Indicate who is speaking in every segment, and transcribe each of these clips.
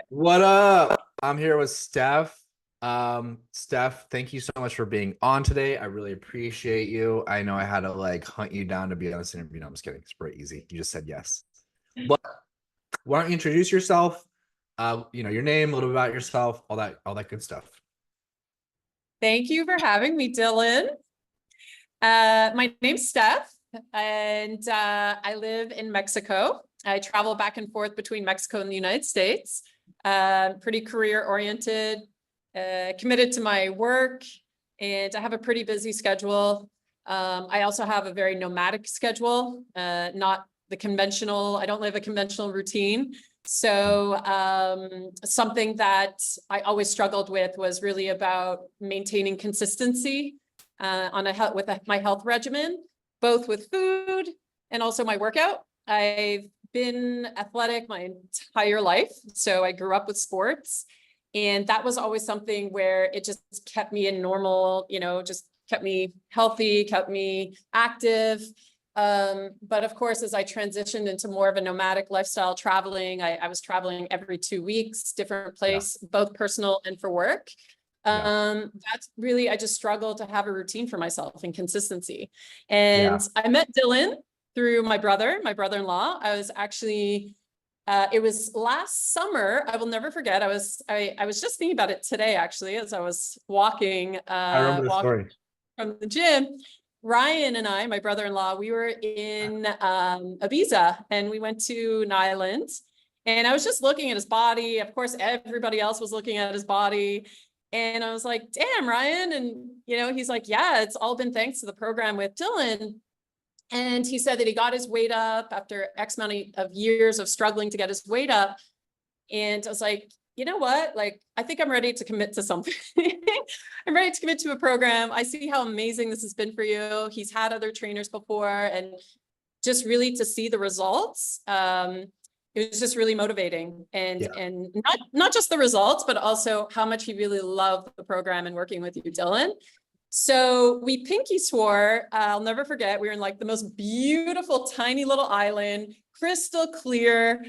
Speaker 1: What up? I'm here with Steph. Steph, thank you so much for being on today. I really appreciate you. I know I had to like hunt you down to be on this interview. No, I'm just kidding. It's pretty easy. You just said yes. But why don't you introduce yourself? Your name, a little bit about yourself, all that good stuff.
Speaker 2: Thank you for having me, Dylan. My name's Steph, and I live in Mexico. I travel back and forth between Mexico and the United States. Pretty career-oriented, committed to my work, and I have a pretty busy schedule. I also have a very nomadic schedule, not the conventional, I don't live a conventional routine. So something that I always struggled with was really about maintaining consistency on my health regimen, both with food and also my workout. I've been athletic my entire life, so I grew up with sports, and that was always something where it just kept me in normal, just kept me healthy, kept me active. But of course, as I transitioned into more of a nomadic lifestyle traveling, I was traveling every 2 weeks, different place, both personal and for work. That's really, I just struggled to have a routine for myself and consistency. And I met Dylan through my brother-in-law. I was actually, it was last summer. I will never forget. I was just thinking about it today, actually, as I was walking,
Speaker 1: I remember the story
Speaker 2: from the gym. Ryan and I, my brother-in-law, we were in Ibiza, and we went to an island, and I was just looking at his body. Of course, everybody else was looking at his body. And I was like, damn, Ryan. And, he's like, yeah, it's all been thanks to the program with Dylan. And he said that he got his weight up after X amount of years of struggling to get his weight up. And I was like, you know what? Like, I think I'm ready to commit to something. I'm ready to commit to a program. I see how amazing this has been for you. He's had other trainers before, and just really to see the results. It was just really motivating, and not just the results, but also how much he really loved the program and working with you, Dylan. So we pinky swore. I'll never forget. We were in like the most beautiful, tiny little island, crystal clear.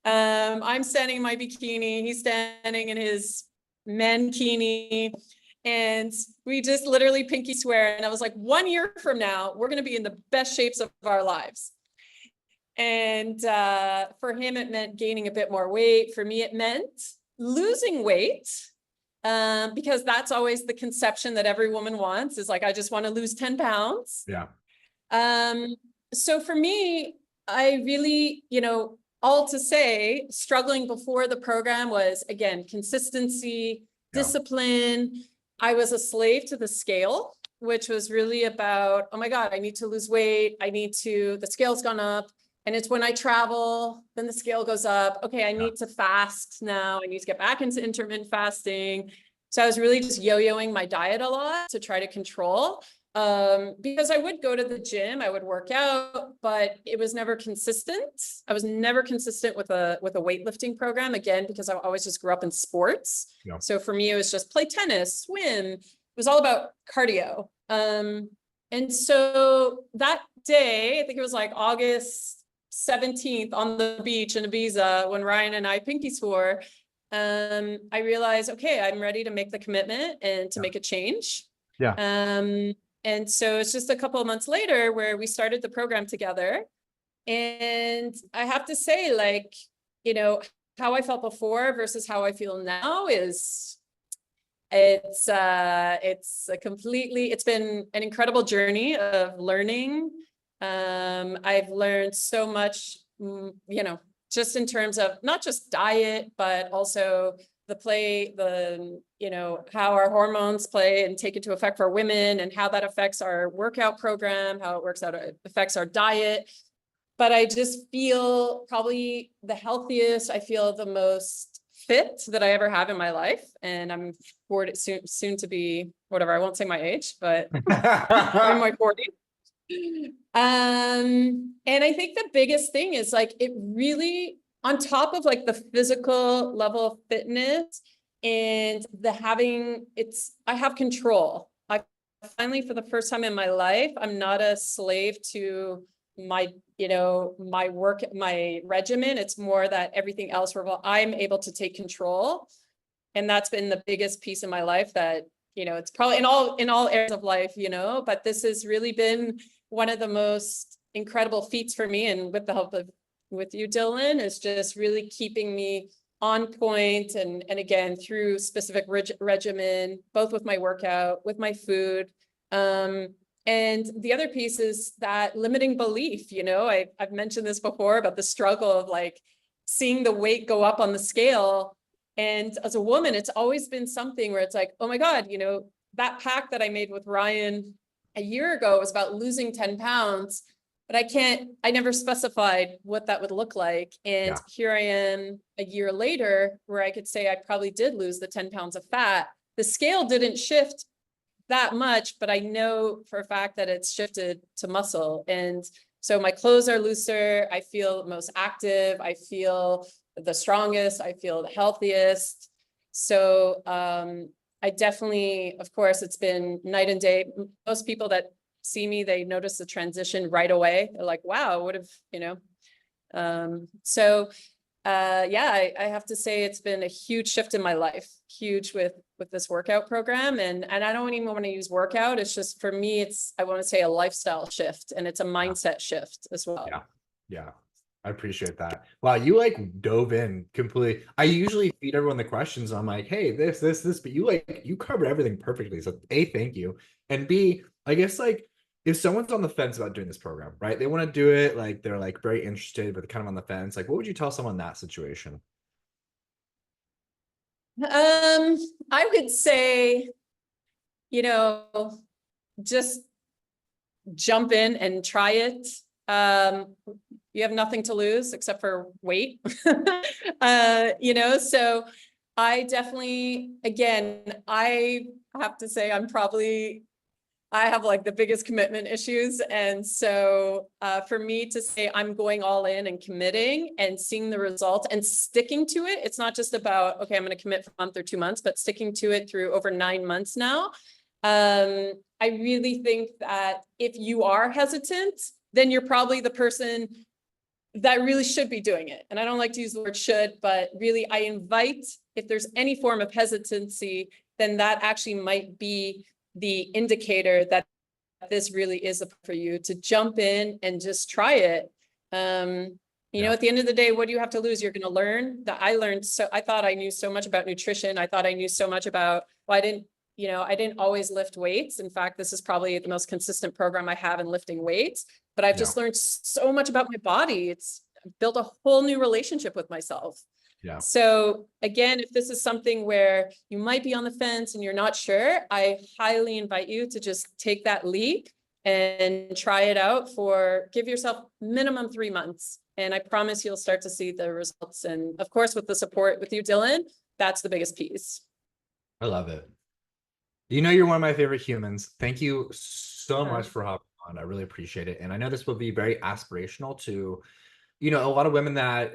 Speaker 2: I'm standing in my bikini. He's standing in his mankini. And we just literally pinky swear. And I was like, 1 year from now, we're going to be in the best shapes of our lives. And for him, it meant gaining a bit more weight. For me, it meant losing weight, because that's always the conception that every woman wants, is like, I just want to lose 10 pounds. So for me, I really, all to say, struggling before the program was, again, consistency, discipline. I was a slave to the scale, which was really about, oh my God, I need to lose weight. The scale's gone up. And it's when I travel, then the scale goes up. Okay, I need to fast now. I need to get back into intermittent fasting. So I was really just yo-yoing my diet a lot to try to control, because I would go to the gym, I would work out, but it was never consistent. I was never consistent with a weightlifting program, again, because I always just grew up in sports. So for me, it was just play tennis, swim. It was all about cardio. And so that day, I think it was like August 17th on the beach in Ibiza, when Ryan and I pinky swore, I realized, okay, I'm ready to make the commitment and to make a change. And so it's just a couple of months later where we started the program together. And I have to say, like, how I felt before versus how I feel now it's been an incredible journey of learning. I've learned so much, just in terms of not just diet, but also how our hormones play and take into effect for women, and how that affects our workout program, how it affects our diet. But I just feel probably the healthiest, I feel the most fit that I ever have in my life. And I'm 40, soon to be, whatever, I won't say my age, but I'm in my 40s. And I think the biggest thing is like, it really, on top of like the physical level of fitness and I have control. I finally, for the first time in my life, I'm not a slave to my, my work, my regimen. It's more that everything else, I'm able to take control. And that's been the biggest piece of my life that, it's probably in all areas of life, but this has really been one of the most incredible feats for me. And with the help of, with you, Dylan, is just really keeping me on point. And again, through specific regimen, both with my workout, with my food. And the other piece is that limiting belief, I've mentioned this before about the struggle of like seeing the weight go up on the scale. And as a woman, it's always been something where it's like, oh my God, that pact that I made with Ryan a year ago was about losing 10 pounds, but I never specified what that would look like. And
Speaker 1: Yeah.
Speaker 2: here I am a year later where I could say I probably did lose the 10 pounds of fat. The scale didn't shift that much, but I know for a fact that it's shifted to muscle. And so my clothes are looser. I feel most active. I feel the strongest. I feel the healthiest. So I definitely, of course, it's been night and day. Most people that see me, they notice the transition right away. They're like, wow, what if, yeah, I have to say it's been a huge shift in my life, huge with this workout program. And I don't even want to use workout. It's just, for me, I want to say a lifestyle shift, and it's a mindset shift as well.
Speaker 1: Yeah. Yeah. I appreciate that. Wow, you like dove in completely. I usually feed everyone the questions. I'm like, hey, this, but you covered everything perfectly. So A, thank you. And B, I guess like if someone's on the fence about doing this program, right? They want to do it, like they're like very interested, but they're kind of on the fence. Like, what would you tell someone in that situation?
Speaker 2: I would say, just jump in and try it. You have nothing to lose except for weight. So I definitely, again, I have to say I have like the biggest commitment issues. And so for me to say I'm going all in and committing and seeing the results and sticking to it, it's not just about, okay, I'm going to commit for a month or 2 months, but sticking to it through over 9 months now. I really think that if you are hesitant, then you're probably the person that really should be doing it. And I don't like to use the word should, but really I invite, if there's any form of hesitancy, then that actually might be the indicator that this really is for you to jump in and just try it. At the end of the day, what do you have to lose? You're going to learn. That I learned. So I thought I knew so much about nutrition. I thought I knew so much about, well, I didn't always lift weights. In fact, this is probably the most consistent program I have in lifting weights, but I've just learned so much about my body. It's built a whole new relationship with myself.
Speaker 1: Yeah.
Speaker 2: So again, if this is something where you might be on the fence and you're not sure, I highly invite you to just take that leap and try it out give yourself minimum 3 months. And I promise you'll start to see the results. And of course, with the support with you, Dylan, that's the biggest piece.
Speaker 1: I love it. You're one of my favorite humans. Thank you so much for hopping on. I really appreciate it. And I know this will be very aspirational to, a lot of women that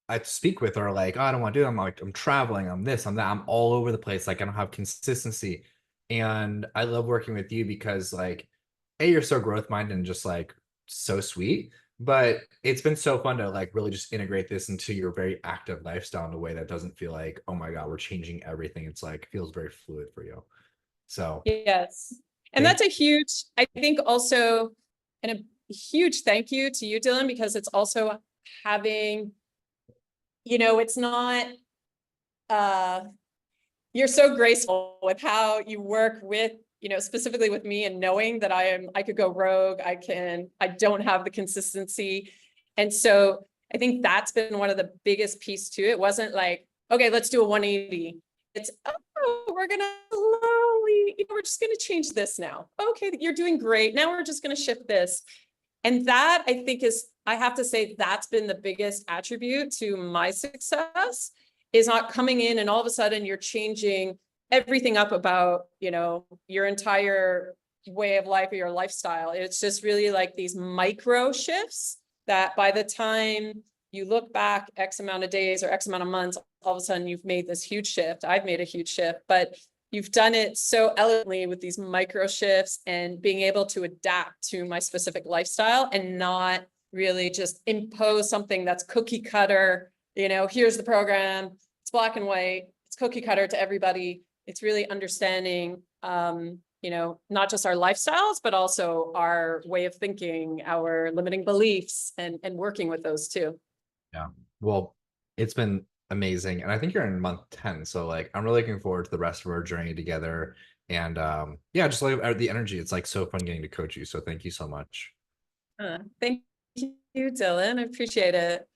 Speaker 1: I speak with are like, oh, I don't want to do it. I'm like, I'm traveling, I'm this, I'm that, I'm all over the place. Like I don't have consistency. And I love working with you because like, A, you're so growth minded and just like so sweet. But it's been so fun to like really just integrate this into your very active lifestyle in a way that doesn't feel like, oh my God, we're changing everything. It's like, feels very fluid for you. So
Speaker 2: yes. And that's a huge, I think also, and a huge thank you to you, Dylan, because it's also having, it's not, you're so graceful with how you work with, specifically with me, and knowing that I could go rogue. I don't have the consistency. And so I think that's been one of the biggest piece to it. It wasn't like, okay, let's do a 180. It's, oh, we're going to slowly, we're just going to change this now. Okay, you're doing great. Now we're just going to shift this. And that I think I have to say, that's been the biggest attribute to my success, is not coming in and all of a sudden you're changing everything up about, your entire way of life or your lifestyle. It's just really like these micro shifts that by the time you look back X amount of days or X amount of months, all of a sudden you've made this huge shift. I've made a huge shift, but you've done it so elegantly with these micro shifts and being able to adapt to my specific lifestyle and not really just impose something that's cookie cutter. You know, here's the program, it's black and white, it's cookie cutter to everybody. It's really understanding, you know, not just our lifestyles, but also our way of thinking, our limiting beliefs, and working with those too.
Speaker 1: Yeah. Well, it's been amazing. And I think you're in month 10. So like I'm really looking forward to the rest of our journey together. And yeah, just like the energy. It's like so fun getting to coach you. So thank you so much.
Speaker 2: Thank you, Dylan. I appreciate it.